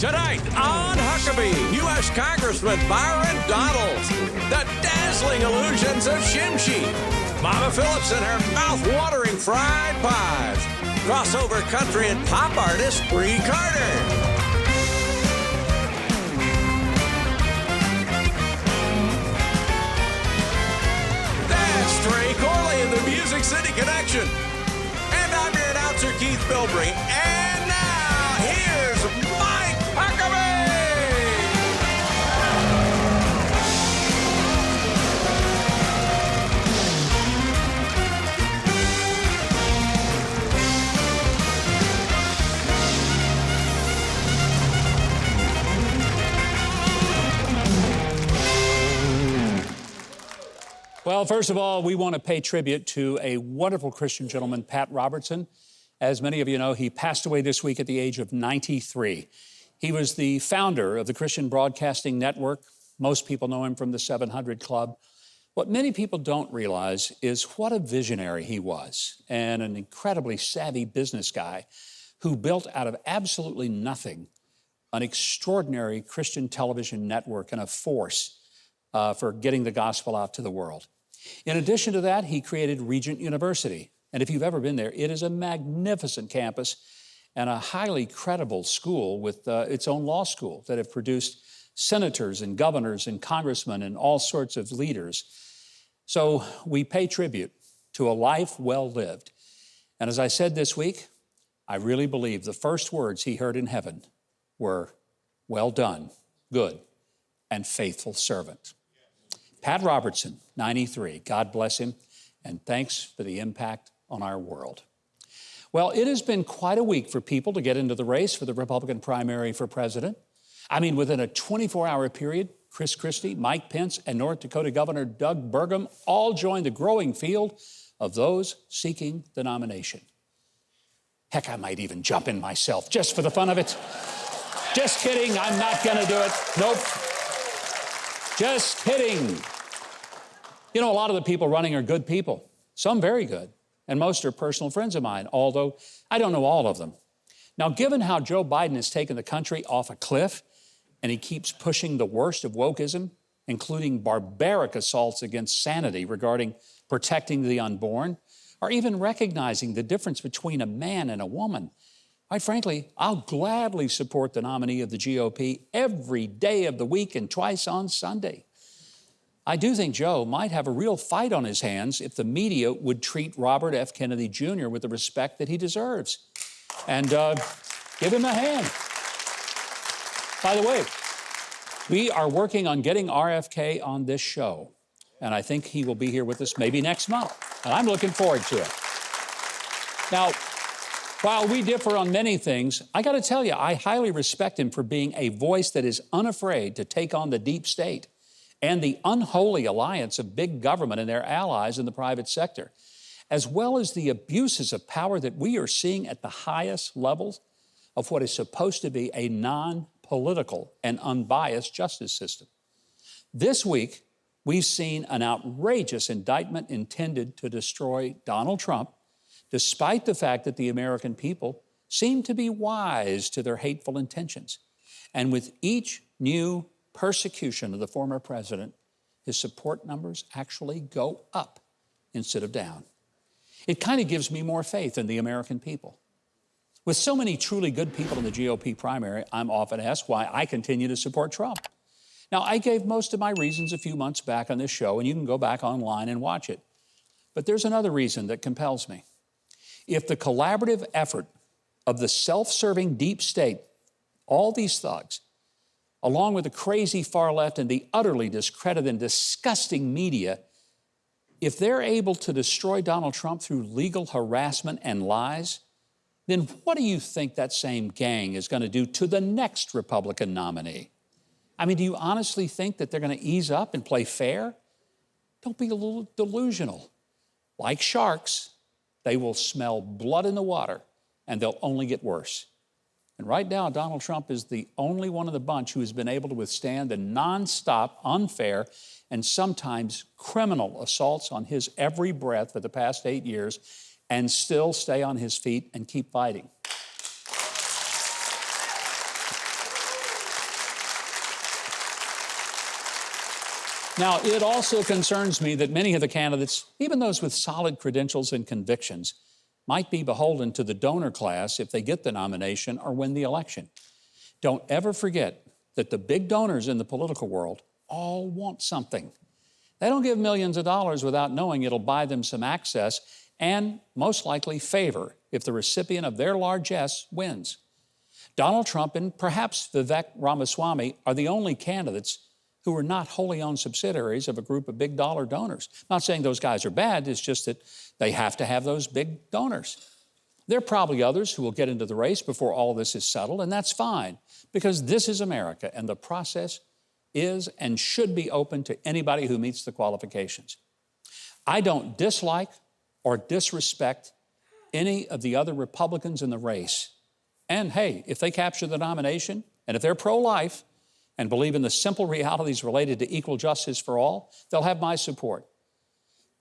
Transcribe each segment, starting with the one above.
Tonight on Huckabee, U.S. Congressman Byron Donalds, the dazzling illusions of Shimshi, Mama Phillips and her mouth-watering fried pies, crossover country and pop artist Brei Carter. That's Brei Carter and the Music City Connection. And I'm your announcer, Keith Bilbrey. And now, here's Mike Huckabee! Well, first of all, we want to pay tribute to a wonderful Christian gentleman, Pat Robertson. As many of you know, he passed away this week at the age of 93. He was the founder of the Christian Broadcasting Network. Most people know him from the 700 Club. What many people don't realize is what a visionary he was, and an incredibly savvy business guy who built out of absolutely nothing an extraordinary Christian television network and a force for getting the gospel out to the world. In addition to that, he created Regent University. And if you've ever been there, it is a magnificent campus and a highly credible school with its own law school that have produced senators and governors and congressmen and all sorts of leaders. So we pay tribute to a life well lived. And as I said this week, I really believe the first words he heard in heaven were, "Well done, good and faithful servant." Pat Robertson, 93, God bless him, and thanks for the impact on our world. Well, it has been quite a week for people to get into the race for the Republican primary for president. I mean, within a 24-hour period, Chris Christie, Mike Pence, and North Dakota Governor Doug Burgum all joined the growing field of those seeking the nomination. Heck, I might even jump in myself just for the fun of it. Just kidding, I'm not gonna do it. Nope. Just kidding. You know, a lot of the people running are good people, some very good, and most are personal friends of mine, although I don't know all of them. Now, given how Joe Biden has taken the country off a cliff, and he keeps pushing the worst of wokeism, including barbaric assaults against sanity regarding protecting the unborn, or even recognizing the difference between a man and a woman, quite frankly, I'll gladly support the nominee of the GOP every day of the week and twice on Sunday. I do think Joe might have a real fight on his hands if the media would treat Robert F. Kennedy Jr. with the respect that he deserves. And give him a hand. By the way, we are working on getting RFK on this show, and I think he will be here with us maybe next month, and I'm looking forward to it. Now, while we differ on many things, I got to tell you, I highly respect him for being a voice that is unafraid to take on the deep state and the unholy alliance of big government and their allies in the private sector, as well as the abuses of power that we are seeing at the highest levels of what is supposed to be a non-political and unbiased justice system. This week, we've seen an outrageous indictment intended to destroy Donald Trump, despite the fact that the American people seem to be wise to their hateful intentions. And with each new persecution of the former president, his support numbers actually go up instead of down. It kind of gives me more faith in the American people. With so many truly good people in the GOP primary, I'm often asked why I continue to support Trump. Now, I gave most of my reasons a few months back on this show, and you can go back online and watch it. But there's another reason that compels me. If the collaborative effort of the self-serving deep state, all these thugs, along with the crazy far left and the utterly discredited and disgusting media, if they're able to destroy Donald Trump through legal harassment and lies, then what do you think that same gang is going to do to the next Republican nominee? I mean, do you honestly think that they're going to ease up and play fair? Don't be a little delusional. Like sharks, they will smell blood in the water, and they'll only get worse. And right now, Donald Trump is the only one of the bunch who has been able to withstand the nonstop, unfair, and sometimes criminal assaults on his every breath for the past 8 years and still stay on his feet and keep fighting. Now, it also concerns me that many of the candidates, even those with solid credentials and convictions, might be beholden to the donor class if they get the nomination or win the election. Don't ever forget that the big donors in the political world all want something. They don't give millions of dollars without knowing it'll buy them some access and most likely favor if the recipient of their largesse wins. Donald Trump and perhaps Vivek Ramaswamy are the only candidates who are not wholly owned subsidiaries of a group of big dollar donors. Not saying those guys are bad, it's just that they have to have those big donors. There are probably others who will get into the race before all this is settled, and that's fine, because this is America, and the process is and should be open to anybody who meets the qualifications. I don't dislike or disrespect any of the other Republicans in the race. And hey, if they capture the nomination, and if they're pro-life and believe in the simple realities related to equal justice for all, they'll have my support.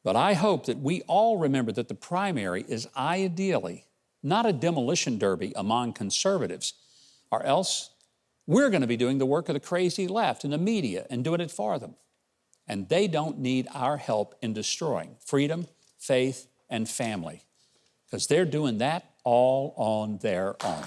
But I hope that we all remember that the primary is ideally not a demolition derby among conservatives, or else we're going to be doing the work of the crazy left and the media and doing it for them. And they don't need our help in destroying freedom, faith, and family, because they're doing that all on their own.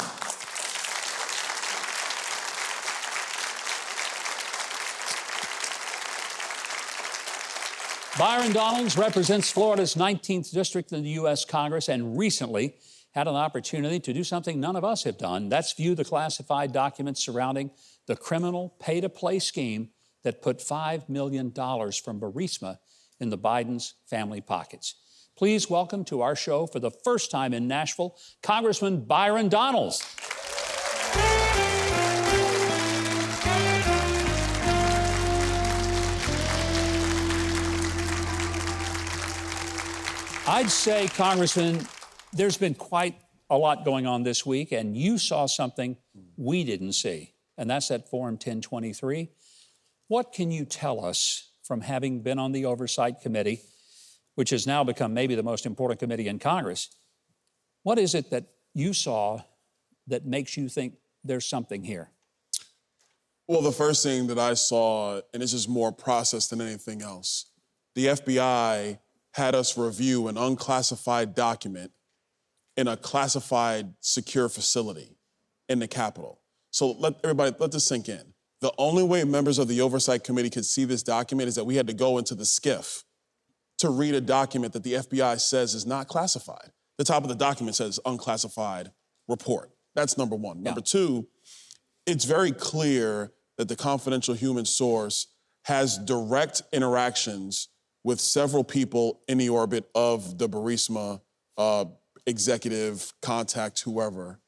Byron Donalds represents Florida's 19th district in the U.S. Congress and recently had an opportunity to do something none of us have done. That's view the classified documents surrounding the criminal pay-to-play scheme that put $5 million from Burisma in the Biden's family pockets. Please welcome to our show for the first time in Nashville, Congressman Byron Donalds. I'd say, Congressman, there's been quite a lot going on this week, and you saw something we didn't see, and that's that Form 1023. What can you tell us from having been on the Oversight Committee, which has now become maybe the most important committee in Congress? What is it that you saw that makes you think there's something here? Well, the first thing that I saw, and this is more process than anything else, the FBI had us review an unclassified document in a classified secure facility in the Capitol. So let this sink in. The only way members of the Oversight Committee could see this document is that we had to go into the SCIF to read a document that the FBI says is not classified. The top of the document says unclassified report. That's number one. Yeah. Number two, it's very clear that the confidential human source has direct interactions with several people in the orbit of the Burisma executive, contact, whoever,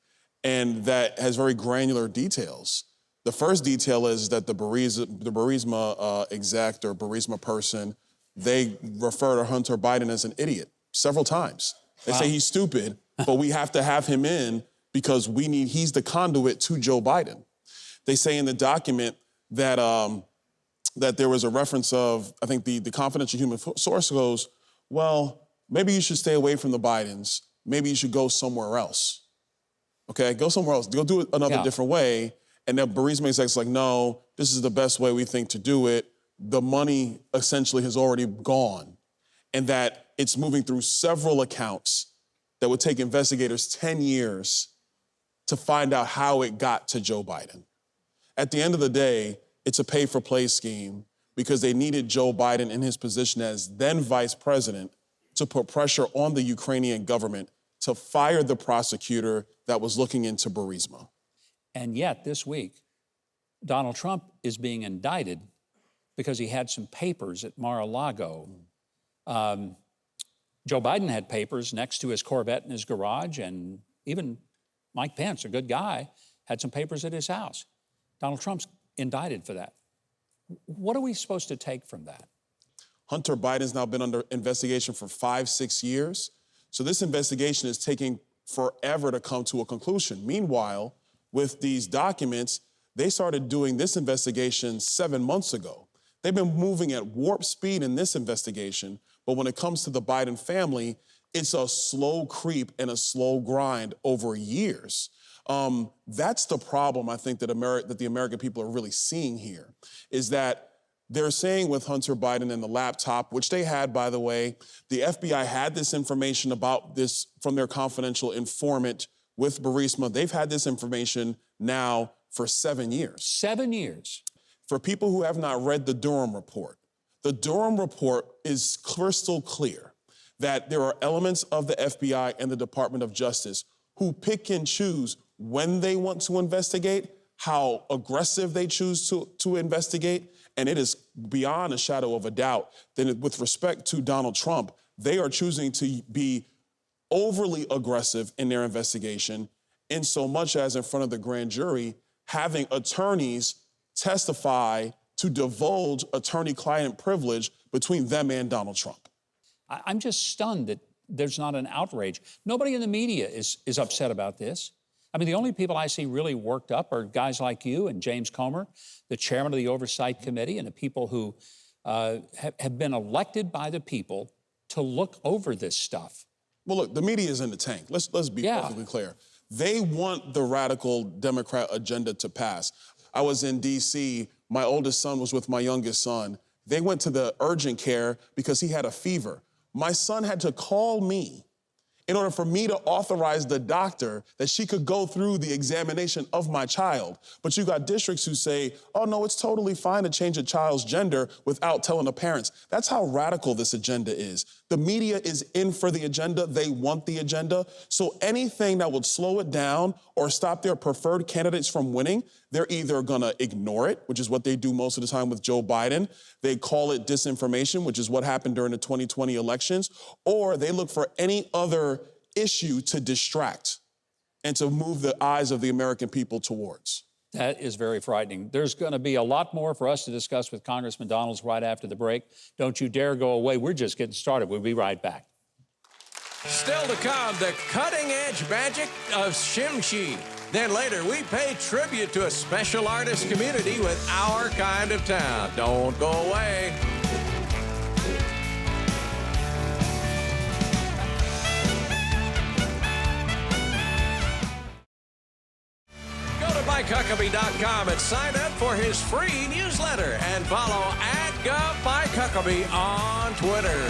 and that has very granular details. The first detail is that the Burisma exec or Burisma person, they refer to Hunter Biden as an idiot several times. They say he's stupid, but we have to have him in because he's the conduit to Joe Biden. They say in the document that that there was a reference of, I think the confidential human source goes, well, maybe you should stay away from the Bidens. Maybe you should go somewhere else. Okay, go somewhere else. Go do it another different way. And then Burisma exec's like, no, this is the best way we think to do it. The money essentially has already gone. And that it's moving through several accounts that would take investigators 10 years to find out how it got to Joe Biden. At the end of the day, it's a pay-for-play scheme because they needed Joe Biden in his position as then vice president to put pressure on the Ukrainian government to fire the prosecutor that was looking into Burisma. And yet this week, Donald Trump is being indicted because he had some papers at Mar-a-Lago. Joe Biden had papers next to his Corvette in his garage, and even Mike Pence, a good guy, had some papers at his house. Donald Trump's indicted for that. What are we supposed to take from that? Hunter Biden's now been under investigation for 5-6 years. So this investigation is taking forever to come to a conclusion. Meanwhile, with these documents, they started doing this investigation 7 months ago. They've been moving at warp speed in this investigation, but when it comes to the Biden family, it's a slow creep and a slow grind over years. That's the problem I think that the American people are really seeing here, is that They're saying with Hunter Biden and the laptop, which they had, by the way, the FBI had this information about this from their confidential informant with Burisma. They've had this information now for 7 years. 7 years. For people who have not read the Durham report, the Durham report is crystal clear that there are elements of the FBI and the Department of Justice who pick and choose when they want to investigate, how aggressive they choose to investigate, and it is beyond a shadow of a doubt that with respect to Donald Trump, they are choosing to be overly aggressive in their investigation, in so much as in front of the grand jury, having attorneys testify to divulge attorney-client privilege between them and Donald Trump. I'm just stunned that there's not an outrage. Nobody in the media is upset about this. I mean, the only people I see really worked up are guys like you and James Comer, the chairman of the Oversight Committee, and the people who have been elected by the people to look over this stuff. Well, look, the media is in the tank. Let's be perfectly clear. They want the radical Democrat agenda to pass. I was in D.C. My oldest son was with my youngest son. They went to the urgent care because he had a fever. My son had to call me in order for me to authorize the doctor that she could go through the examination of my child. But you got districts who say, oh, no, it's totally fine to change a child's gender without telling the parents. That's how radical this agenda is. The media is in for the agenda. They want the agenda. So anything that would slow it down or stop their preferred candidates from winning, they're either going to ignore it, which is what they do most of the time with Joe Biden. They call it disinformation, which is what happened during the 2020 elections, or they look for any other issue to distract and to move the eyes of the American people towards. That is very frightening. There's going to be a lot more for us to discuss with Congressman Donalds right after the break. Don't you dare go away. We're just getting started. We'll be right back. Still to come, the cutting-edge magic of Shimshi. Then later, we pay tribute to a special artist community with our kind of town. Don't go away. MikeHuckabee.com and sign up for his free newsletter and follow @GovMikeHuckabee on Twitter.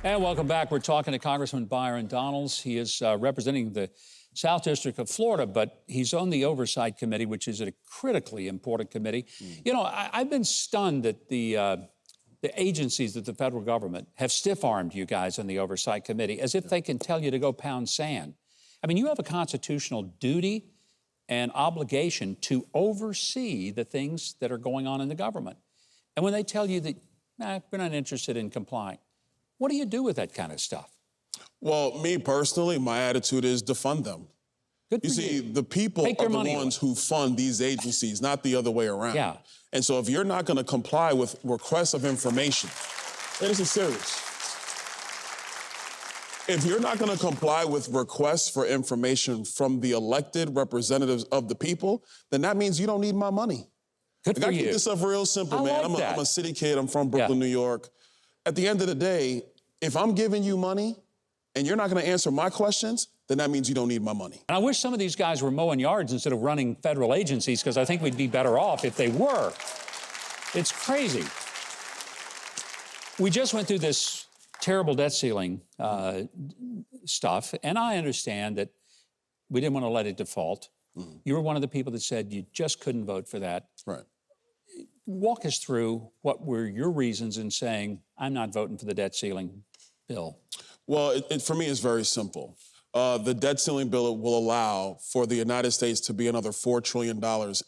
And welcome back. We're talking to Congressman Byron Donalds. He is representing the South District of Florida, but he's on the Oversight Committee, which is a critically important committee. You know, I've been stunned that the agencies of the federal government have stiff-armed you guys on the Oversight Committee as if they can tell you to go pound sand. I mean, you have a constitutional duty and obligation to oversee the things that are going on in the government. And when they tell you that, we're not interested in complying, what do you do with that kind of stuff? Well, me personally, my attitude is defund them. Good for you see, the people are the ones who fund these agencies, not the other way around. Yeah. And so if you're not going to comply with requests of information, and this is serious. If you're not going to comply with requests for information from the elected representatives of the people, then that means you don't need my money. Good for I you. keep this up real simple, man. Like I'm a city kid. I'm from Brooklyn, New York. At the end of the day, if I'm giving you money and you're not going to answer my questions, then that means you don't need my money. And I wish some of these guys were mowing yards instead of running federal agencies, because I think we'd be better off if they were. It's crazy. We just went through this terrible debt ceiling stuff, and I understand that we didn't want to let it default. You were one of the people that said you just couldn't vote for that. Right. Walk us through what were your reasons in saying, I'm not voting for the debt ceiling bill. Well, it for me is very simple. The debt ceiling bill will allow for the United States to be another $4 trillion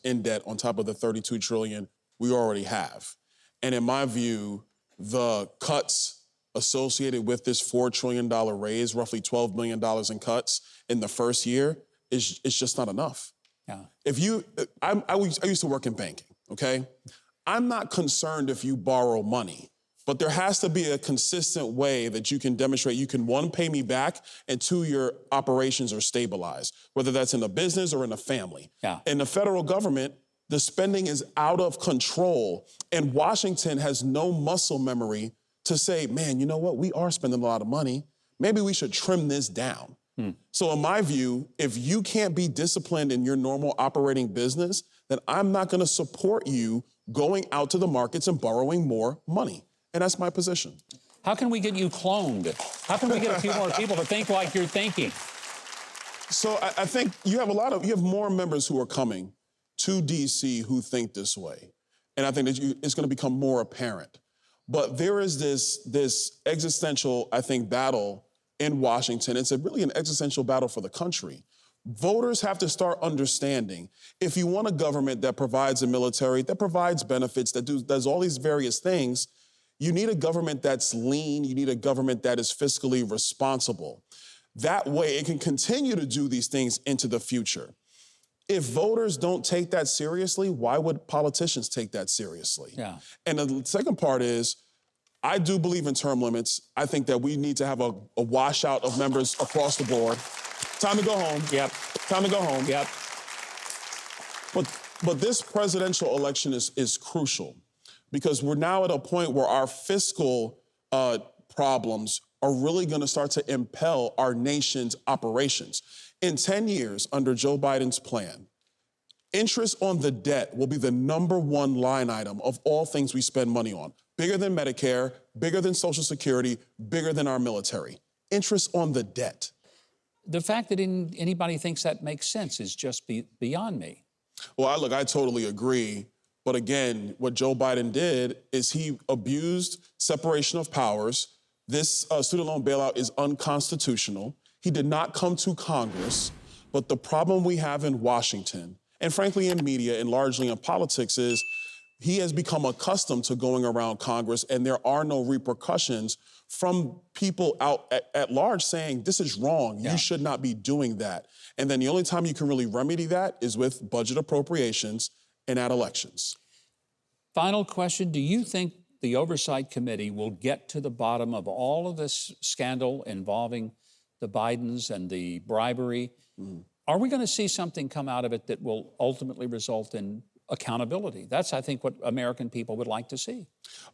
in debt on top of the $32 trillion we already have. And in my view, the cuts associated with this $4 trillion raise, roughly $12 million in cuts in the first year, is just not enough. Yeah. If you, I used to work in banking, okay? I'm not concerned if you borrow money, but there has to be a consistent way that you can demonstrate you can, one, pay me back, and two, your operations are stabilized, whether that's in a business or in a family. Yeah. In the federal government, the spending is out of control, and Washington has no muscle memory to say, man, you know what? We are spending a lot of money. Maybe we should trim this down. So in my view, if you can't be disciplined in your normal operating business, then I'm not going to support you going out to the markets and borrowing more money. And that's my position. How can we get you cloned? How can we get a few more people to think like you're thinking? So I think you have more members who are coming to DC who think this way. And I think that it's going to become more apparent. But there is this existential, I think, battle in Washington. It's really an existential battle for the country. Voters have to start understanding, if you want a government that provides a military, that provides benefits, that does all these various things, you need a government that's lean. You need a government that is fiscally responsible. That way, it can continue to do these things into the future. If voters don't take that seriously, why would politicians take that seriously? Yeah. And the second part is, I do believe in term limits. I think that we need to have a washout of members across the board. Time to go home. Yep. Time to go home. Yep. But this presidential election is crucial because we're now at a point where our fiscal problems are really going to start to impel our nation's operations. In 10 years, under Joe Biden's plan, interest on the debt will be the #1 line item of all things we spend money on. Bigger than Medicare, bigger than Social Security, bigger than our military. Interest on the debt. The fact that anybody thinks that makes sense is just beyond me. Well, I totally agree. But again, what Joe Biden did is he abused separation of powers. This student loan bailout is unconstitutional. He did not come to Congress. But the problem we have in Washington, and frankly in media and largely in politics, is he has become accustomed to going around Congress, and there are no repercussions from people out at large saying, this is wrong, you should not be doing that. And then the only time you can really remedy that is with budget appropriations and at elections. Final question, do you think the Oversight Committee will get to the bottom of all of this scandal involving the Bidens and the bribery? Are we going to see something come out of it that will ultimately result in accountability? That's, I think, what American people would like to see.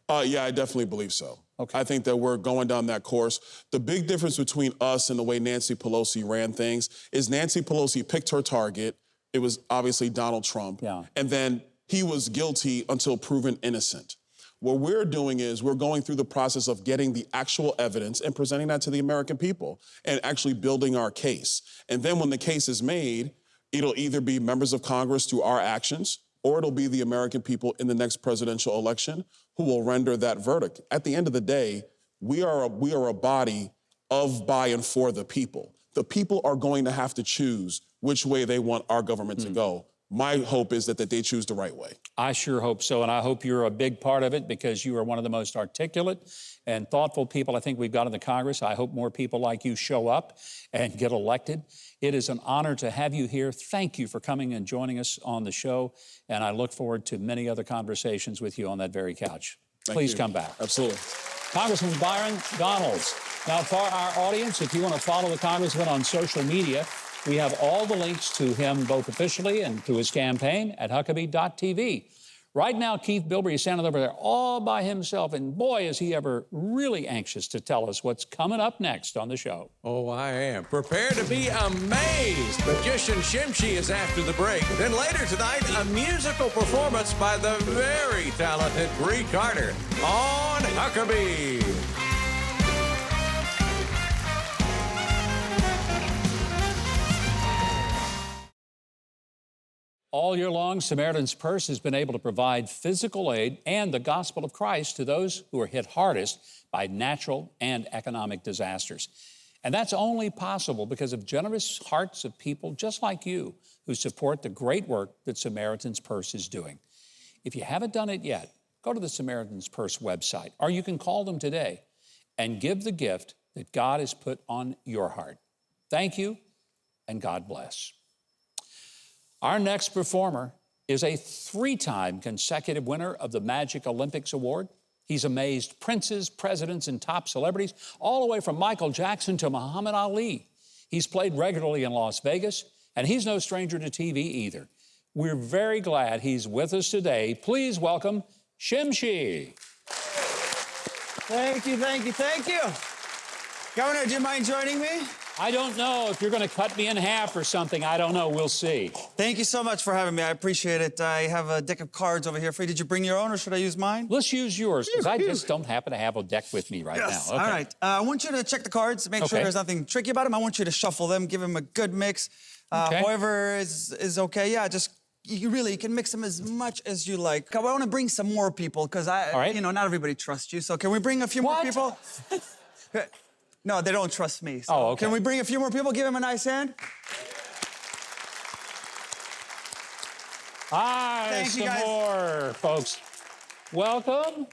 Yeah, I definitely believe so. Okay. I think that we're going down that course. The big difference between us and the way Nancy Pelosi ran things is Nancy Pelosi picked her target. It was obviously Donald Trump. Yeah. And then he was guilty until proven innocent. What we're doing is we're going through the process of getting the actual evidence and presenting that to the American people and actually building our case. And then when the case is made, it'll either be members of Congress through our actions, or it'll be the American people in the next presidential election who will render that verdict. At the end of the day, we are a body of, by, and for the people. The people are going to have to choose which way they want our government to go. My hope is that they choose the right way. I sure hope so, and I hope you're a big part of it because you are one of the most articulate and thoughtful people I think we've got in the Congress. I hope more people like you show up and get elected. It is an honor to have you here. Thank you for coming and joining us on the show, and I look forward to many other conversations with you on that very couch. Please come back. Absolutely. Congressman Byron Donalds. Now, for our audience, if you want to follow the Congressman on social media, we have all the links to him, both officially and through his campaign, at Huckabee.tv. Right now, Keith Bilbrey is standing over there all by himself, and boy, is he ever really anxious to tell us what's coming up next on the show. Oh, I am. Prepare to be amazed. Magician Shimshi is after the break. Then later tonight, a musical performance by the very talented Brei Carter on Huckabee. All year long, Samaritan's Purse has been able to provide physical aid and the gospel of Christ to those who are hit hardest by natural and economic disasters. And that's only possible because of generous hearts of people just like you who support the great work that Samaritan's Purse is doing. If you haven't done it yet, go to the Samaritan's Purse website, or you can call them today and give the gift that God has put on your heart. Thank you, and God bless. Our next performer is a 3-time consecutive winner of the Magic Olympics Award. He's amazed princes, presidents, and top celebrities, all the way from Michael Jackson to Muhammad Ali. He's played regularly in Las Vegas, and he's no stranger to TV either. We're very glad he's with us today. Please welcome Shimshi. Thank you, thank you, thank you. Governor, do you mind joining me? I don't know if you're going to cut me in half or something. I don't know. We'll see. Thank you so much for having me. I appreciate it. I have a deck of cards over here for you. Did you bring your own, or should I use mine? Let's use yours, because I just don't happen to have a deck with me right now. Okay. All right. I want you to check the cards, make sure there's nothing tricky about them. I want you to shuffle them, give them a good mix. Whoever is okay, yeah, just you can mix them as much as you like. I want to bring some more people because not everybody trusts you. So can we bring a few more people? No, they don't trust me. So okay. Can we bring a few more people? Give them a nice hand. Thank you, guys. More, folks. Welcome.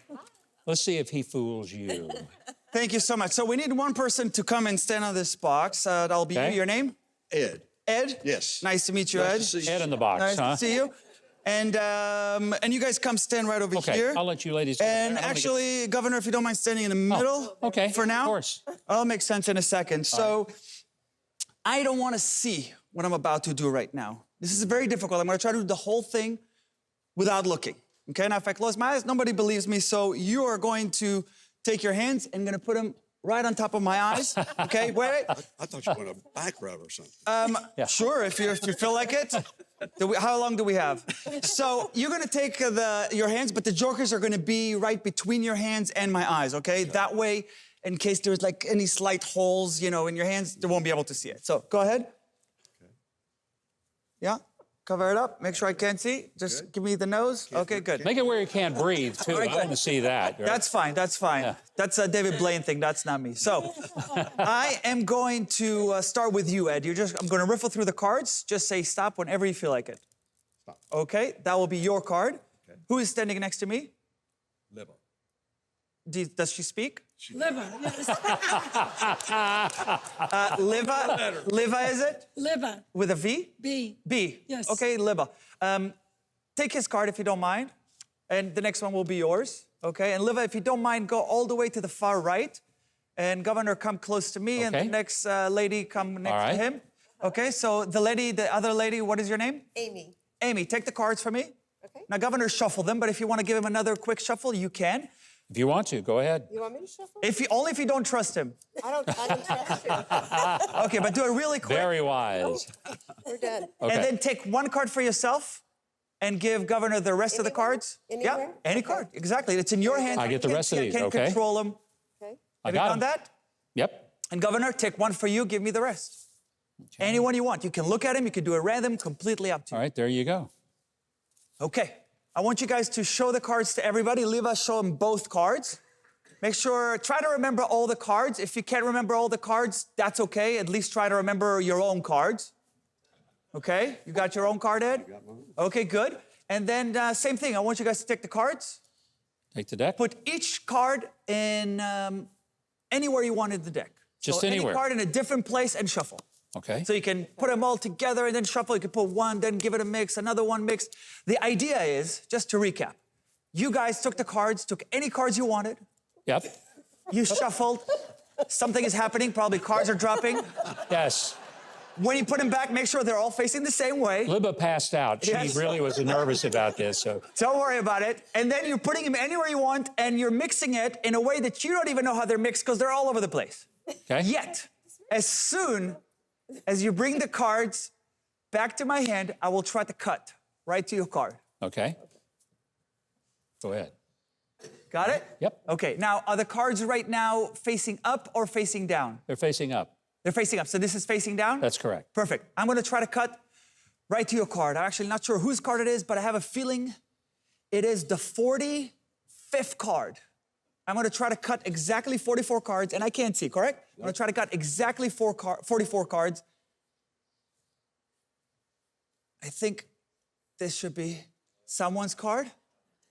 Let's see if he fools you. Thank you so much. So we need one person to come and stand on this box. That'll be you. Your name? Ed. Ed? Yes. Nice to meet you, Ed. Nice to see you. Ed in the box, Nice to see you. And you guys come stand right over here. I'll let you ladies. And actually, Governor, if you don't mind standing in the middle. Okay. For now. Of course. That'll make sense in a second. So I don't want to see what I'm about to do right now. This is very difficult. I'm going to try to do the whole thing without looking. Okay? Now, if I close my eyes, nobody believes me. So you are going to take your hands and going to put them right on top of my eyes. Okay? Wait. I thought you wanted a back rub or something. Sure, if you feel like it. How long do we have? So you're going to take your hands, but the jokers are going to be right between your hands and my eyes, okay? That way, in case there's like any slight holes, in your hands, they won't be able to see it. So go ahead. Okay. Yeah, cover it up. Make sure I can't see. Just give me the nose. Okay, good. Make it where you can't breathe, too. I want to see that. Right? That's fine, that's fine. Yeah. That's a David Blaine thing, that's not me. So, I am going to start with you, Ed. I'm going to riffle through the cards. Just say stop whenever you feel like it. Stop. Okay, that will be your card. Okay. Who is standing next to me? Liva. Does she speak? Liva, yes. Liva, is it? Liva. With a V? B. B. Yes. Okay, Liva. Take his card if you don't mind. And the next one will be yours. Okay, and Liva, if you don't mind, go all the way to the far right. And Governor, come close to me. And the next lady, come next to him. Okay, so the other lady, what is your name? Amy. Amy, take the cards for me. Okay. Now, Governor, shuffle them, but if you want to give him another quick shuffle, you can. If you want to, go ahead. You want me to shuffle? Only if you don't trust him. I don't trust you. Okay, but do it really quick. Very wise. We're done. Okay. And then take one card for yourself and give Governor the rest of the cards. Anywhere? Yeah, any card. Exactly. It's in your hands. I get the rest of these, I can't okay. control them. Okay. Have you done that? Yep. And Governor, take one for you, give me the rest. Okay. Anyone you want. You can look at him, you can do it random, completely up to you. All right, there you go. Okay. I want you guys to show the cards to everybody. Leave us show them both cards. Make sure, try to remember all the cards. If you can't remember all the cards, that's okay. At least try to remember your own cards. Okay? You got your own card, Ed? I got mine. Okay, good. And then same thing. I want you guys to take the cards. Take the deck. Put each card in anywhere you want in the deck. Just so anywhere. Any card in a different place and shuffle. Okay. So you can put them all together and then shuffle. You can put one, then give it a mix, another one mix. The idea is, just to recap, you guys took the cards, took any cards you wanted. Yep. You shuffled. Something is happening. Probably cards are dropping. Yes. When you put them back, make sure they're all facing the same way. Libba passed out. She Yes. really was nervous about this. So Don't worry about it. And then you're putting them anywhere you want, and you're mixing it in a way that you don't even know how they're mixed because they're all over the place. Okay. Yet, as soon as you bring the cards back to my hand, I will try to cut right to your card. Okay. Go ahead. Got it? Yep. Okay, now, are the cards right now facing up or facing down? They're facing up. They're facing up, so this is facing down? That's correct. Perfect. I'm gonna try to cut right to your card. I'm actually not sure whose card it is, but I have a feeling it is the 45th card. I'm gonna try to cut exactly 44 cards, and I can't see, correct? I'm gonna try to cut exactly 44 cards. I think this should be someone's card.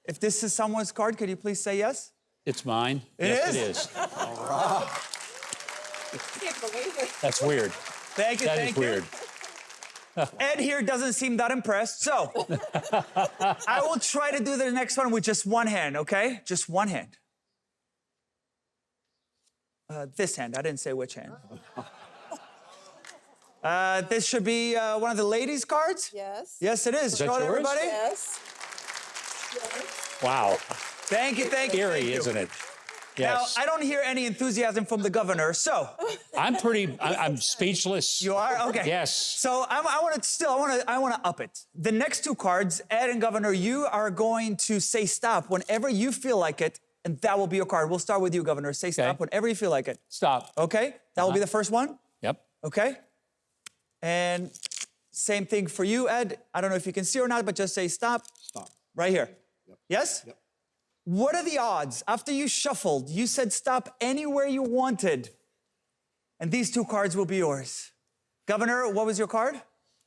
If this is someone's card, could you please say yes? It's mine. It Yes, is? it is. I can't believe it. That's weird. Thank you, That thank is you. weird. Ed here doesn't seem that impressed, so I will try to do the next one with just one hand, okay? Just one hand. This hand, I didn't say which hand. This should be one of the ladies' cards? Yes. Yes, it is. that Show it, yours? everybody. Yes. Wow. Thank you, thank you. Eerie, thank you. isn't it? Now, Yes. I don't hear any enthusiasm from the governor, so I'm speechless. You are? Okay. Yes. So I want to up it. The next two cards, Ed and Governor, you are going to say stop whenever you feel like it, and that will be your card. We'll start with you, Governor. Say stop whenever you feel like it. Stop. Okay? That will be the first one? Yep. Okay? And same thing for you, Ed. I don't know if you can see or not, but just say stop. Stop. Right here. Yep. Yes? Yep. What are the odds? After you shuffled, you said stop anywhere you wanted, and these two cards will be yours. Governor, what was your card?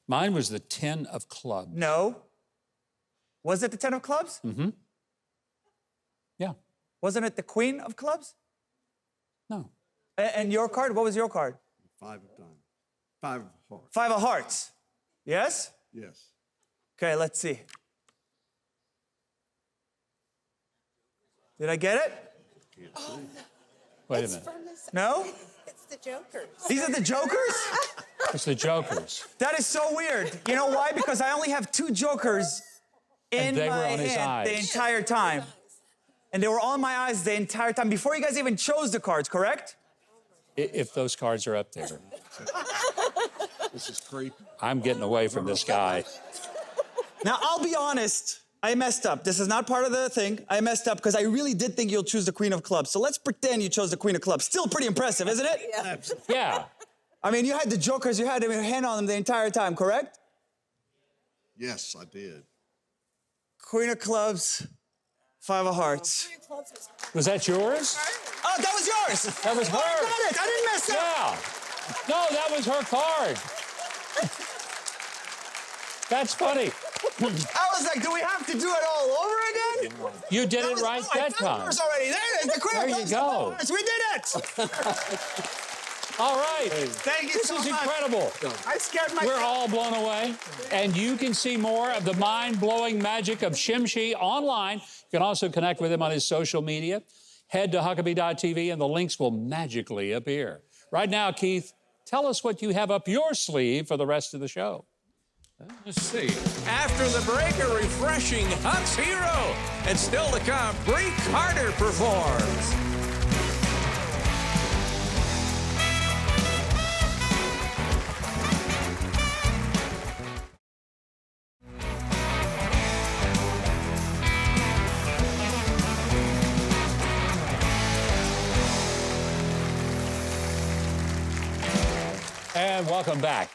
Mine was the 10 of clubs. No. Was it the 10 of clubs? Mm-hmm. Yeah. Wasn't it the Queen of clubs? No. And your card, what was your card? 5 of diamonds. 5 of hearts. 5 of hearts. Yes? Yes. Okay, let's see. Did I get it? Can't see. Wait a It's minute. from the No? It's the Jokers. These are the Jokers? It's the Jokers. That is so weird. You know why? Because I only have 2 Jokers in And they were my on his hand the eyes. entire time. And they were on my eyes the entire time before you guys even chose the cards, correct? If those cards are up there, This is creepy. I'm getting away from this guy. Now, I'll be honest. I messed up. This is not part of the thing. I messed up because I really did think you'll choose the Queen of Clubs. So let's pretend you chose the Queen of Clubs. Still pretty impressive, isn't it? Yeah. Yeah. I mean, you had the Jokers. You had your hand on them the entire time, correct? Yes, I did. Queen of Clubs, 5 of Hearts. Was that yours? Oh, that was yours. That was Oh, I hers. got it. I didn't mess up. Yeah. No, that was her card. That's funny. I was like, do we have to do it all over again? You did it right that time. Yours already. There it is. The Queen There of you Clubs, go. 5 of Hearts. We did it. All right. Thank you This so is much. incredible. I scared myself. We're all blown away. And you can see more of the mind-blowing magic of Shimshi online. You can also connect with him on his social media. Head to Huckabee.tv and the links will magically appear. Right now, Keith, tell us what you have up your sleeve for the rest of the show. Let's see. After the break, a refreshing Huck's Hero. And still to come, Brei Carter performs. And welcome back.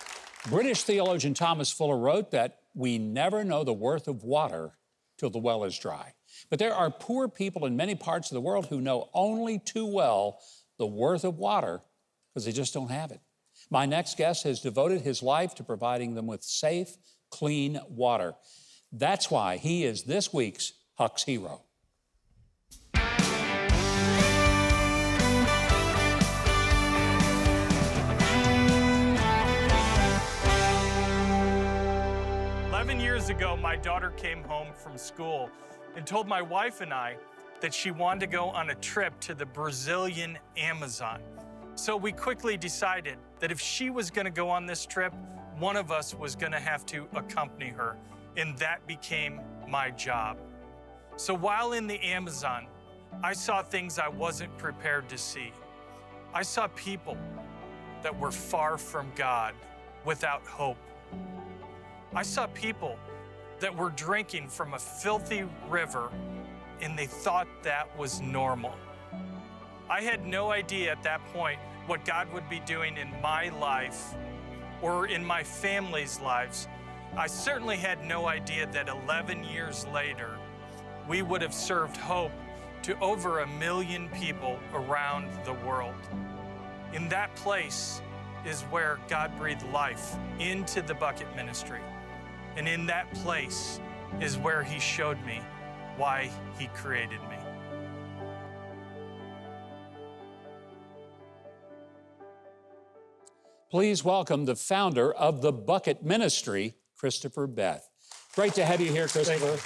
British theologian Thomas Fuller wrote that we never know the worth of water till the well is dry. But there are poor people in many parts of the world who know only too well the worth of water because they just don't have it. My next guest has devoted his life to providing them with safe, clean water. That's why he is this week's Huck's Hero. Years ago, my daughter came home from school and told my wife and I that she wanted to go on a trip to the Brazilian Amazon. So we quickly decided that if she was going to go on this trip, one of us was going to have to accompany her, and that became my job. So while in the Amazon, I saw things I wasn't prepared to see. I saw people that were far from God, without hope. I saw people that were drinking from a filthy river and they thought that was normal. I had no idea at that point what God would be doing in my life or in my family's lives. I certainly had no idea that 11 years later, we would have served hope to over 1 million people around the world. In that place is where God breathed life into the bucket ministry. And in that place is where he showed me why he created me. Please welcome the founder of the Bucket Ministry, Christopher Beth. Great to have you here, Christopher.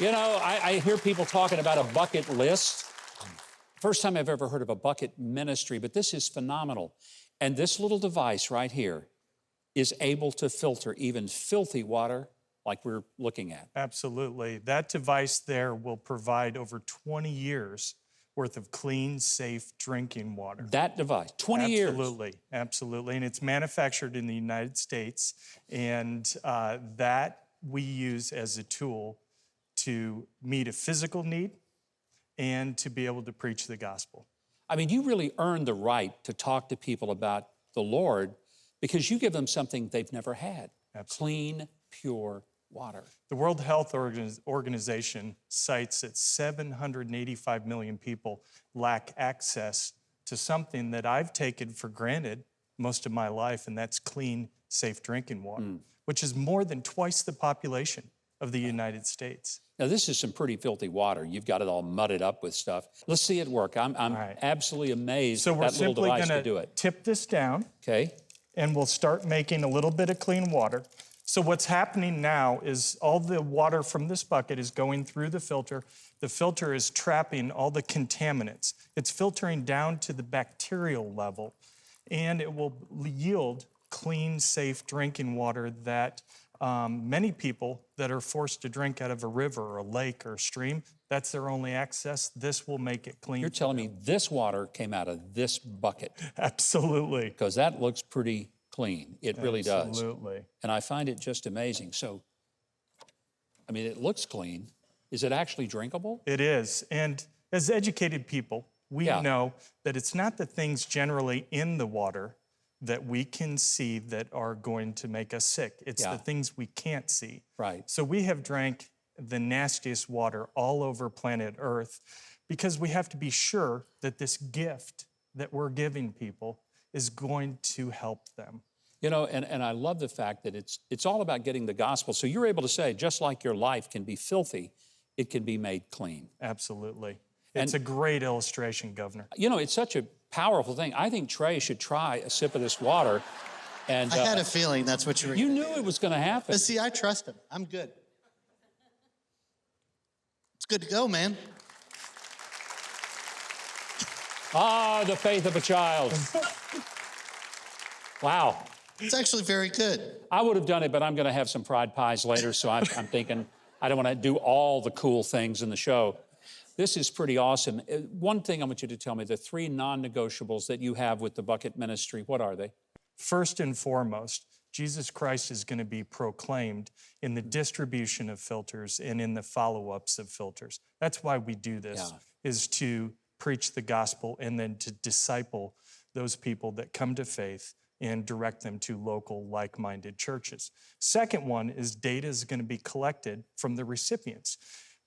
You know, I hear people talking about a bucket list. First time I've ever heard of a bucket ministry, but this is phenomenal. And this little device right here is able to filter even filthy water like we're looking at. Absolutely. That device there will provide over 20 years worth of clean, safe drinking water. That device, 20 years. Absolutely, absolutely. And it's manufactured in the United States, and that we use as a tool to meet a physical need and to be able to preach the gospel. I mean, you really earned the right to talk to people about the Lord because you give them something they've never had. Clean, pure water. The World Health Organization cites that 785 million people lack access to something that I've taken for granted most of my life, and that's clean, safe drinking water, which is more than twice the population of the United States. Now, this is some pretty filthy water. You've got it all mudded up with stuff. Let's see it work. I'm right. absolutely amazed So at we're that little simply device going to do to it. tip this down, Okay. and we'll start making a little bit of clean water. So what's happening now is all the water from this bucket is going through the filter. The filter is trapping all the contaminants. It's filtering down to the bacterial level, and it will yield clean, safe drinking water that many people that are forced to drink out of a river or a lake or a stream, that's their only access. This will make it clean. You're telling me this water came out of this bucket Absolutely. because that looks pretty clean. It really does. Absolutely. And I find it just amazing. So, I mean, it looks clean. Is it actually drinkable? It is. And as educated people, we know that it's not the things generally in the water that we can see that are going to make us sick. It's the things we can't see. Right. So we have drank the nastiest water all over planet Earth because we have to be sure that this gift that we're giving people is going to help them. You know, and I love the fact that it's all about getting the gospel. So you're able to say, just like your life can be filthy, it can be made clean. Absolutely. It's a great illustration, Governor. You know, it's such a powerful thing. I think Trey should try a sip of this water. And I had a feeling that's what you were you gonna knew do. it was going to happen. But see, I trust him. I'm good. It's good to go, man. Ah, the faith of a child. Wow. It's actually very good. I would have done it, but I'm going to have some fried pies later, so I'm thinking I don't want to do all the cool things in the show. This is pretty awesome. One thing I want you to tell me, the 3 non-negotiables that you have with the Bucket Ministry, what are they? First and foremost, Jesus Christ is going to be proclaimed in the distribution of filters and in the follow-ups of filters. That's why we do this, is to preach the gospel and then to disciple those people that come to faith and direct them to local like-minded churches. Second one is data is going to be collected from the recipients.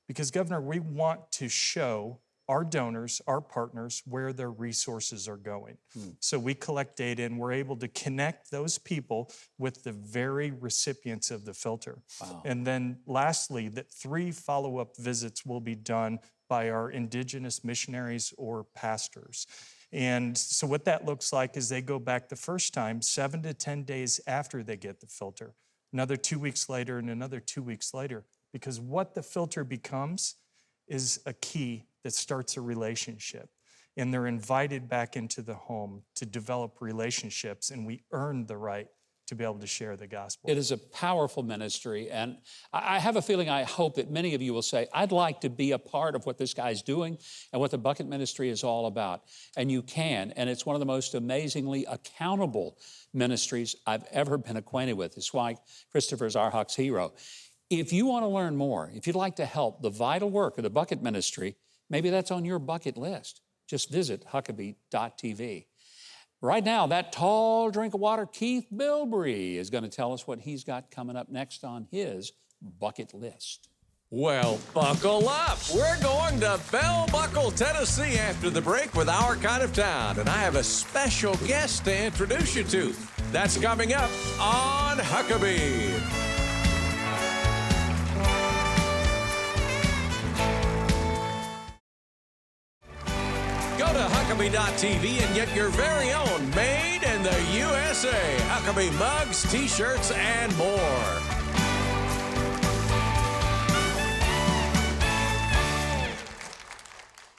Because, Governor, we want to show our donors, our partners, where their resources are going. So we collect data and we're able to connect those people with the very recipients of the filter. Wow. And then lastly, that 3 follow-up visits will be done by our indigenous missionaries or pastors. And so what that looks like is they go back the first time 7 to 10 days after they get the filter, another 2 weeks later and another 2 weeks later. Because what the filter becomes is a key that starts a relationship. And they're invited back into the home to develop relationships, and we earn the right to be able to share the gospel. It is a powerful ministry, and I have a feeling, I hope that many of you will say, I'd like to be a part of what this guy's doing and what the Bucket Ministry is all about. And you can, and it's one of the most amazingly accountable ministries I've ever been acquainted with. It's why Christopher's our Huck's hero. If you want to learn more, if you'd like to help the vital work of the Bucket Ministry, maybe that's on your bucket list. Just visit Huckabee.tv. Right now, that tall drink of water, Keith Bilbrey, is going to tell us what he's got coming up next on his bucket list. Well, buckle up. We're going to Bell Buckle, Tennessee after the break with Our Kind of Town, and I have a special guest to introduce you to. That's coming up on Huckabee. Go to Huckabee.tv and get your very own made in the USA Huckabee mugs, t-shirts, and more.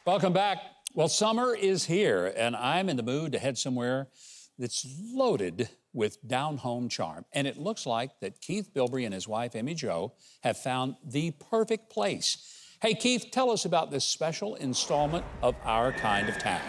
Welcome back. Well, summer is here, and I'm in the mood to head somewhere that's loaded with down-home charm. And it looks like that Keith Bilbrey and his wife, Amy Jo, have found the perfect place. Hey, Keith, tell us about this special installment of Our Kind of Town.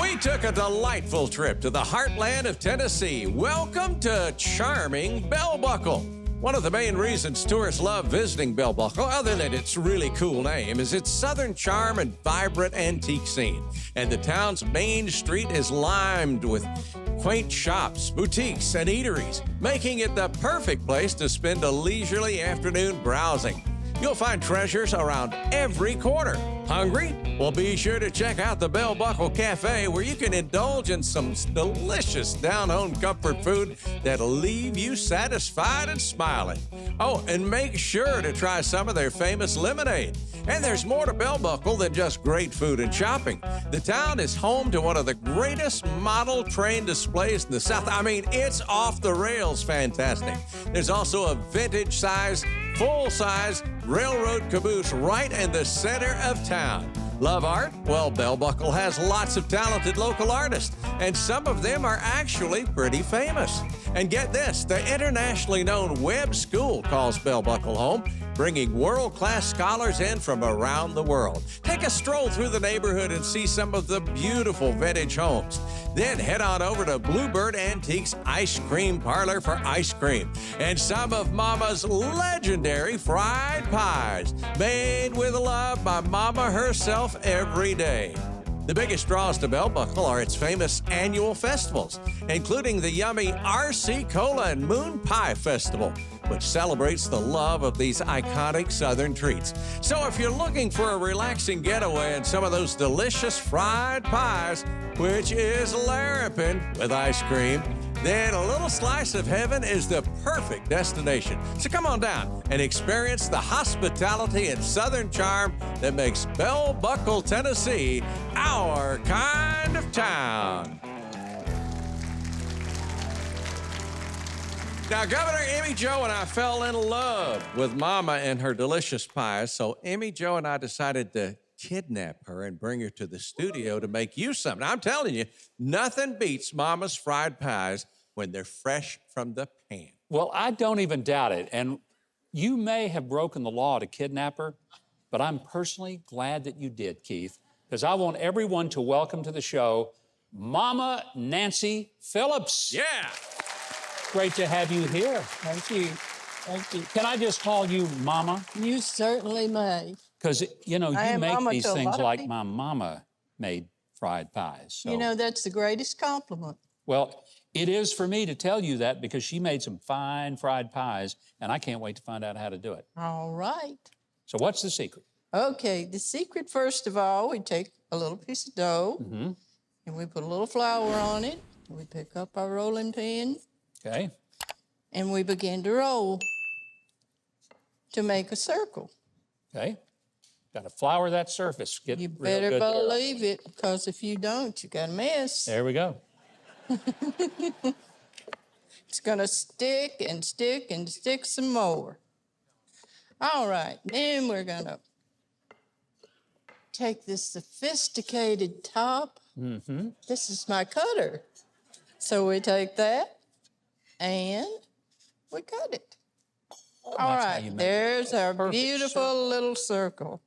We took a delightful trip to the heartland of Tennessee. Welcome to charming Bell Buckle. One of the main reasons tourists love visiting Bell Buckle, other than its really cool name, is its southern charm and vibrant antique scene. And the town's main street is lined with quaint shops, boutiques, and eateries, making it the perfect place to spend a leisurely afternoon browsing. You'll find treasures around every corner. Hungry? Well, be sure to check out the Bell Buckle Cafe, where you can indulge in some delicious down-home comfort food that'll leave you satisfied and smiling. Oh, and make sure to try some of their famous lemonade. And there's more to Bell Buckle than just great food and shopping. The town is home to one of the greatest model train displays in the South. I mean, it's off the rails fantastic. There's also a vintage-size, full-size railroad caboose right in the center of town. Love art? Well, Bell Buckle has lots of talented local artists, and some of them are actually pretty famous. And get this, the internationally known Webb School calls Bell Buckle home, bringing world-class scholars in from around the world. Take a stroll through the neighborhood and see some of the beautiful vintage homes. Then head on over to Bluebird Antiques Ice Cream Parlor for ice cream and some of Mama's legendary fried pies, made with love by Mama herself every day. The biggest draws to Bell Buckle are its famous annual festivals, including the yummy RC Cola and Moon Pie Festival, which celebrates the love of these iconic Southern treats. So if you're looking for a relaxing getaway and some of those delicious fried pies, which is larrapin with ice cream, then a little slice of heaven is the perfect destination. So come on down and experience the hospitality and Southern charm that makes Bell Buckle, Tennessee, our kind of town. Now, Governor Emmy Jo and I fell in love with Mama and her delicious pies, so Emmy Jo and I decided to kidnap her and bring her to the studio to make you something. I'm telling you, nothing beats Mama's fried pies when they're fresh from the pan. Well, I don't even doubt it. And you may have broken the law to kidnap her, but I'm personally glad that you did, Keith, because I want everyone to welcome to the show Mama Nancy Phillips. Yeah. Great to have you here. Thank you. Thank you. Can I just call you Mama? You certainly may. Because, you know, I you am make Mama these to a things lot of like people. my mama made fried pies. So. You know, that's the greatest compliment. Well, it is for me to tell you that because she made some fine fried pies, and I can't wait to find out how to do it. All right. So what's the secret? Okay, the secret, first of all, we take a little piece of dough, and we put a little flour on it. We pick up our rolling pin, Okay. and we begin to roll to make a circle. Okay. Got to flour that surface. Get You real better good there. believe it, because if you don't, you got a mess. There we go. It's gonna stick and stick and stick some more. All right, then we're gonna take this sophisticated top. This is my cutter. So we take that and we cut it. All That's how right, you make there's our perfect beautiful little circle.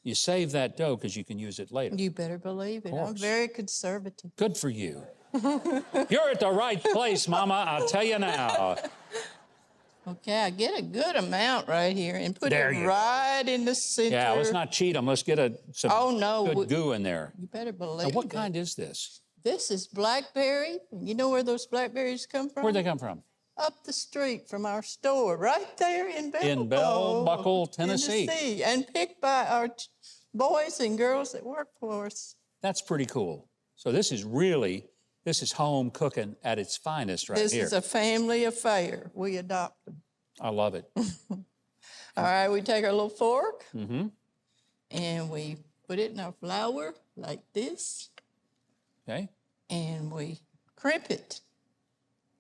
You save that dough because you can use it later. You better believe it. I'm course. very conservative. Good for you. You're at the right place, Mama, I'll tell you now. Okay, I get a good amount right here and put There it you go. right in the center. Yeah, let's not cheat them. Let's get some Oh, no, good goo in there. You better believe Now, what it. kind is this? This is blackberry. You know where those blackberries come from? Where'd they come from? Up the street from our store, right there in Bell In Bell Buckle, Tennessee. And picked by our boys and girls that work for us. That's pretty cool. So this is home cooking at its finest right This here. is a family affair. We adopt them. I love it. All right, we take our little fork and we put it in our flour like this, Okay. and we crimp it.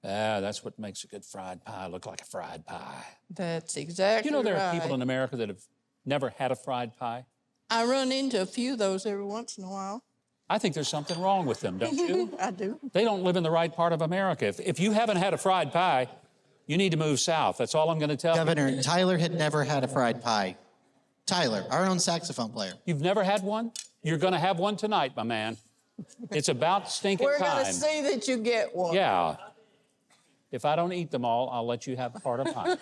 Ah, that's what makes a good fried pie look like a fried pie. That's exactly You know, there right. are people in America that have never had a fried pie. I run into a few of those every once in a while. I think there's something wrong with them, don't you? I do. They don't live in the right part of America. If you haven't had a fried pie, you need to move south. That's all I'm going to tell you. Governor, Tyler had never had a fried pie. Tyler, our own saxophone player. You've never had one? You're going to have one tonight, my man. It's about stinking We're time. going to see that you get one. Yeah. If I don't eat them all, I'll let you have part of mine.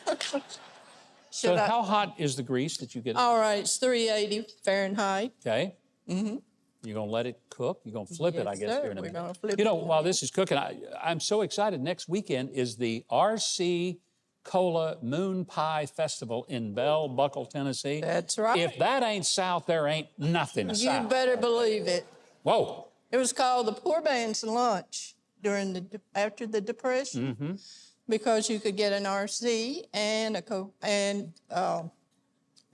So how hot is the grease that you get? All right, it's 380 Fahrenheit. Okay. Mm-hmm. You're going to let it cook? You're going to flip it, I Yes, guess, sir. here in a We're minute. gonna flip You know, it. while this is cooking, I'm so excited. Next weekend is the RC Cola Moon Pie Festival in Bell Buckle, Tennessee. That's right. If that ain't South, there ain't nothing You South. better believe it. Whoa. It was called the Poor Man's Lunch after the Depression, Mm-hmm. because you could get an RC and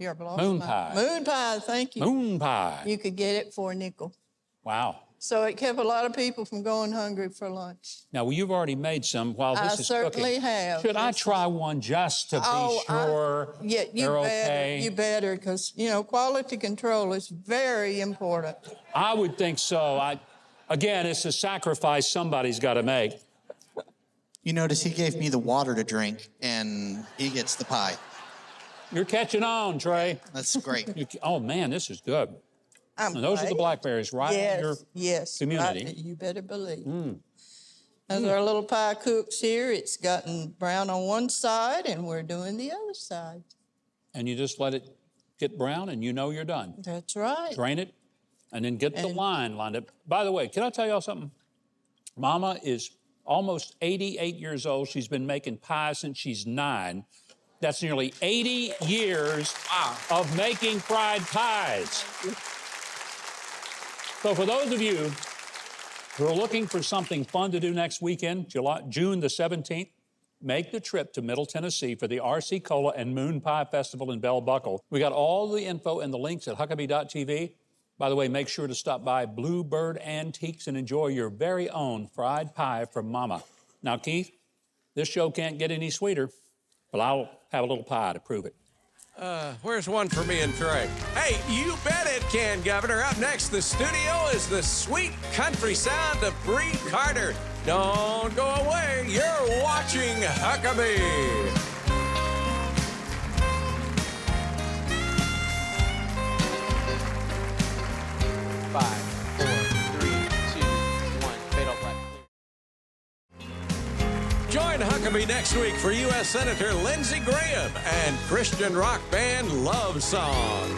Moon pie. Moon pie, thank you. Moon pie. You could get it for a nickel. Wow. So it kept a lot of people from going hungry for lunch. Now, well, you've already made some while this I is certainly cooking. have. Should I try one just to be sure Yeah, you they're better. okay? You better, because, quality control is very important. I would think so. Again, it's a sacrifice somebody's got to make. You notice he gave me the water to drink, and he gets the pie. You're catching on, Trey. That's great. Oh, man, this is good. And those are the blackberries right in your community. Right, you better believe. As our little pie cooks here, it's gotten brown on one side, and we're doing the other side. And you just let it get brown, and you know you're done. That's right. Drain it, and then get the line lined up. By the way, can I tell y'all something? Mama is almost 88 years old. She's been making pies since she's 9. That's nearly 80 years of making fried pies. So for those of you who are looking for something fun to do next weekend, June the 17th, make the trip to Middle Tennessee for the RC Cola and Moon Pie Festival in Bell Buckle. We got all the info and the links at Huckabee.tv. By the way, make sure to stop by Bluebird Antiques and enjoy your very own fried pie from Mama. Now, Keith, this show can't get any sweeter, but I'll have a little pie to prove it. Where's one for me and Trey? Hey, you bet it can, Governor. Up next, the studio is the sweet country sound of Brei Carter. Don't go away. You're watching Huckabee. 5, 4, 3, 2, 1. Fatal flag. Join Huckabee next week for U.S. Senator Lindsey Graham and Christian rock band Love Song.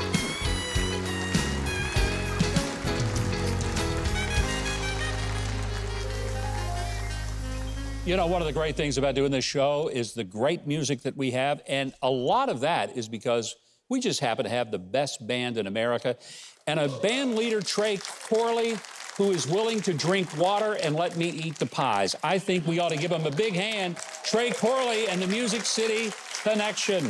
You know, one of the great things about doing this show is the great music that we have, and a lot of that is because we just happen to have the best band in America, and a band leader, Trey Corley, who is willing to drink water and let me eat the pies. I think we ought to give him a big hand. Trey Corley and the Music City Connection.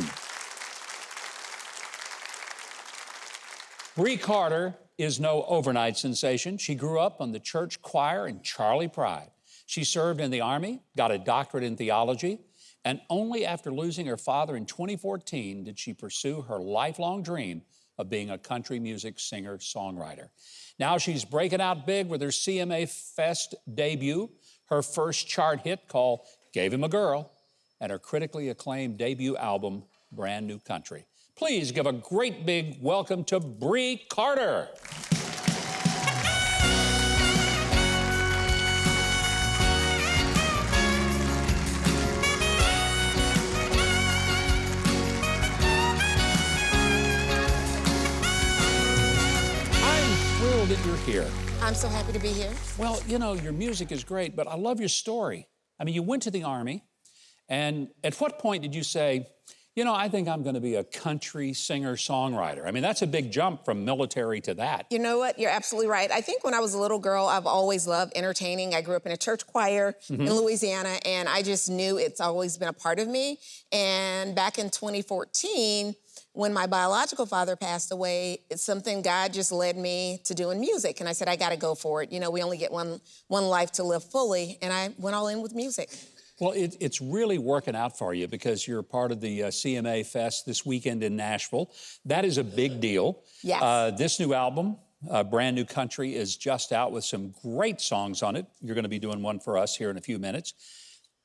Brei Carter is no overnight sensation. She grew up on the church choir in Charley Pride. She served in the Army, got a doctorate in theology, and only after losing her father in 2014 did she pursue her lifelong dream of being a country music singer-songwriter. Now she's breaking out big with her CMA Fest debut, her first chart hit called Gave Him a Girl, and her critically acclaimed debut album, Brand New Country. Please give a great big welcome to Brei Carter. That you're here. I'm so happy to be here. Well, you know, your music is great, but I love your story. I mean, you went to the Army, and at what point did you say, you know, I think I'm going to be a country singer-songwriter? I mean, that's a big jump from military to that. You know what? You're absolutely right. I think when I was a little girl, I've always loved entertaining. I grew up in a church choir in Louisiana, and I just knew it's always been a part of me. And back in 2014, when my biological father passed away, it's something God just led me to doing music. And I said, I got to go for it. You know, we only get one life to live fully. And I went all in with music. Well, it's really working out for you because you're part of the CMA Fest this weekend in Nashville. That is a big deal. Yes. This new album, Brand New Country is just out with some great songs on it. You're going to be doing one for us here in a few minutes.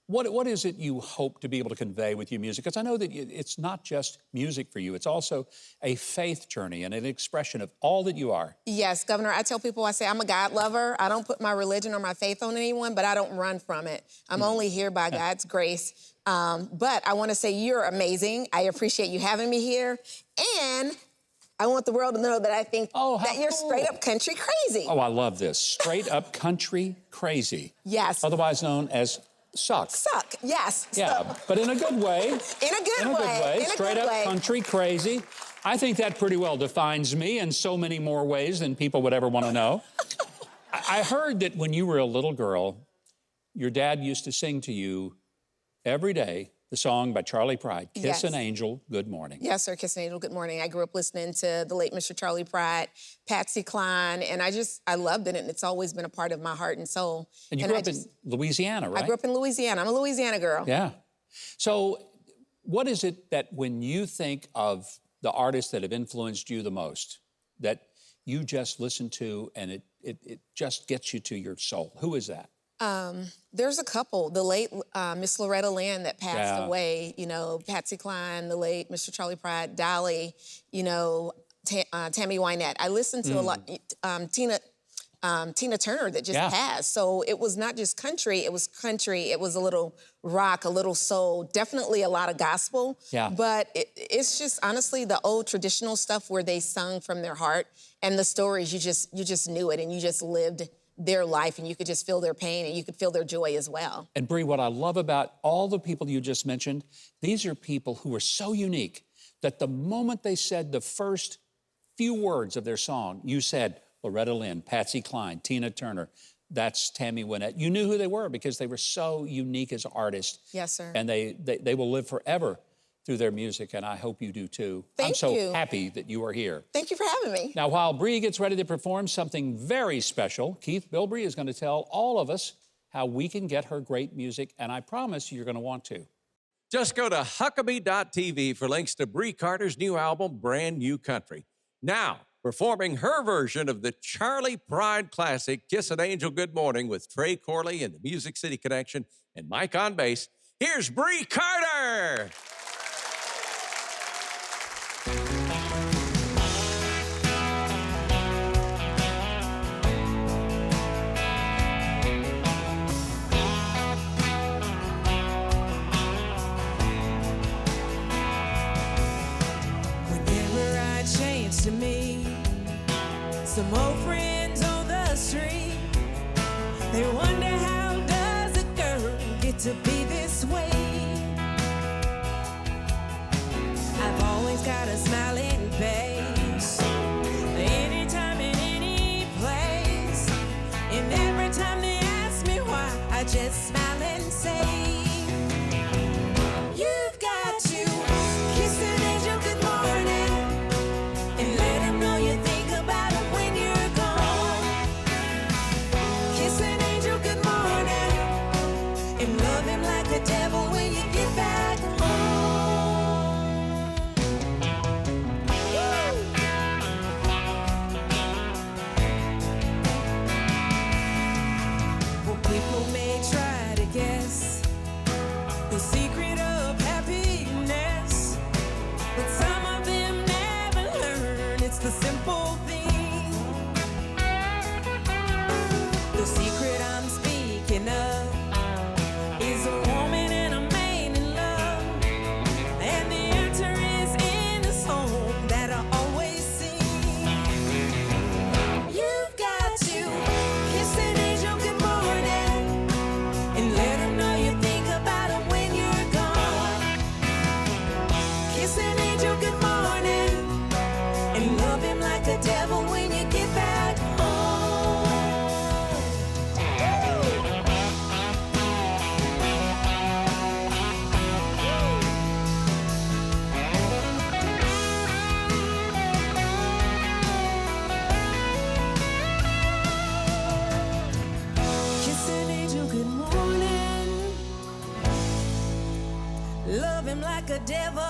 What is it you hope to be able to convey with your music? Because I know that it's not just music for you. It's also a faith journey and an expression of all that you are. Yes, Governor, I tell people, I say I'm a God lover. I don't put my religion or my faith on anyone, but I don't run from it. I'm only here by God's grace. But I want to say you're amazing. I appreciate you having me here. And I want the world to know that I think that you're straight up country crazy. Oh, I love this. Straight up country crazy. Yes. Otherwise known as suck. Suck, yes. Yeah, but in a good way. In a good way. Straight up country crazy. I think that pretty well defines me in so many more ways than people would ever want to know. I heard that when you were a little girl, your dad used to sing to you every day the song by Charlie Pride, Kiss an Angel, Good Morning. Yes, sir, Kiss an Angel, Good Morning. I grew up listening to the late Mr. Charlie Pride, Patsy Cline, and I loved it, and it's always been a part of my heart and soul. And you grew up in Louisiana, right? I grew up in Louisiana. I'm a Louisiana girl. Yeah. So what is it that when you think of the artists that have influenced you the most, that you just listen to and it just gets you to your soul? Who is that? There's a couple. The late Miss Loretta Lynn that passed away, you know, Patsy Cline, the late Mr. Charlie Pride, Dolly, you know, Tammy Wynette. I listened to a lot, Tina Turner that just passed. So it was not just country, it was a little rock, a little soul, definitely a lot of gospel. Yeah. But it's just honestly the old traditional stuff where they sung from their heart, and the stories, you just knew it and you just lived their life, and you could just feel their pain and you could feel their joy as well. And Brei, what I love about all the people you just mentioned, these are people who are so unique that the moment they said the first few words of their song, you said Loretta Lynn, Patsy Cline, Tina Turner, that's Tammy Wynette. You knew who they were because they were so unique as artists. Yes, sir. And they will live forever through their music, and I hope you do too. Thank I'm so you. happy that you are here. Thank you for having me. Now, while Brei gets ready to perform something very special, Keith Bilbrey is going to tell all of us how we can get her great music, and I promise you're going to want to. Just go to Huckabee.tv for links to Brei Carter's new album, Brand New Country. Now, performing her version of the Charlie Pride classic, Kiss an Angel, Good Morning, with Trey Corley and the Music City Connection and Mike on bass, here's Brei Carter! To me, some old friends on the street, they wonder how does a girl get to be this way. I've always got a smiling face, anytime in any place, and every time they ask me why, I just smile and say, you've got to kiss an angel good morning. Let him know you think about him when you're gone. Kiss an angel good morning and love him like a devil when you get back home. Well, people may try to guess the secret of happiness, but some of them never learn it's the simple thing. The secret I'm speaking of is a woman and a man in love, and the answer is in the song that I always sing. You've got to kiss an angel good morning and let him know you think about him when you're gone. Kiss an angel good morning and love him like a devil when you get back home. Kiss an angel good morning, love him like a devil